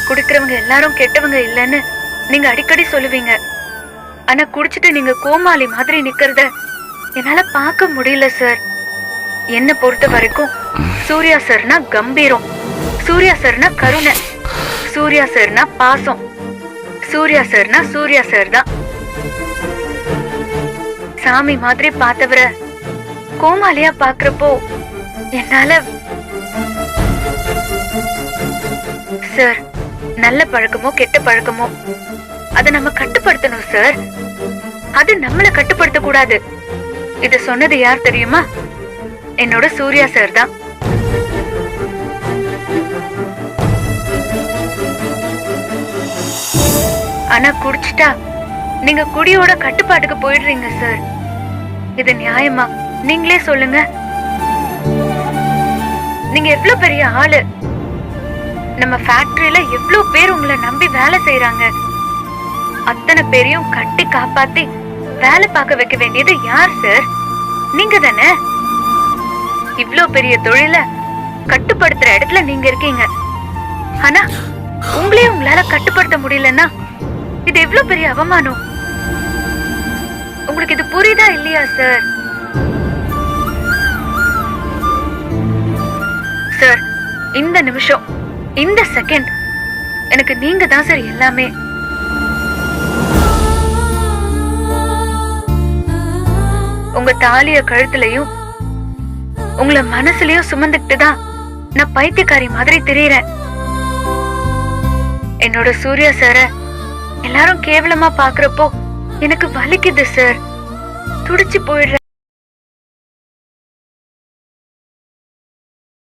குடிக்கிறவங்க எல்லாரும் கெட்டவங்க இல்லைன்னு நீங்க அடிக்கடி சொல்லுவீங்க. ஆனா குடிச்சிட்டு நீங்க கோமாளி மாதிரி நிக்கிறத என்னால பார்க்க முடியல சார். என்ன பொறுத்த வரைக்கும் சூர்யா சார்னா கம்பீரம், சூர்யா சார்னா கருணை, சூர்யா சார்னா பாசம், சூர்யா சார்னா சூர்யா சார் தான். சாமி மாதிரி பார்த்தவரை கோமாளியா பாக்குறப்போ என்னால சார், நல்ல பழக்கமோ கெட்ட பழக்கமோ அத நம்ம கட்டுப்படுத்தணும் சார். அது நம்மள கட்டுப்படுத்த கூடாது. இத சொன்னது யார் தெரியுமா? என்னோட சூர்யா சார் தான். ஆனா குடிச்சிட்டா நீங்க குடியோட கட்டுப்பாட்டுக்கு போயிடுறீங்க சார். இது நியாயமா? நீங்களே சொல்லுங்க. நீங்க எவ்வளவு பெரிய ஆளு. நம்ம ஃபேக்டரியில எவ்வளவு பேர் உங்களை நம்பி வேலை செய்யறாங்க. அத்தனை பேரையும் கட்டி காப்பாத்தி வேலை பார்க்க வைக்க வேண்டியது யார் சார்? நீங்க தானே. இவ்ளோ பெரிய தொழில கட்டுப்படுத்துற இடத்துல நீங்க இருக்கீங்க. ஆனா உங்களே உங்களால கட்டுப்படுத்த முடியலன்னா இது எவ்வளவு பெரிய அவமானம். உங்களுக்கு இது புரியுதா இல்லையா சார்? சார், இந்த நிமிஷம், இந்த செகண்ட் எனக்கு நீங்க தான் சார் எல்லாமே. உங்க தாலிய கழுத்துலயும் உங்களை மனசுலயும் சுமந்துக்கிட்டு தான் நான் பைத்தியக்காரி மாதிரி திரியறேன். என்னோட சூர்யா சார எல்லாரும் கேவலமா பாக்குறப்போ எனக்கு வலிக்குது சார். துடிச்சு போயிடுறேன்.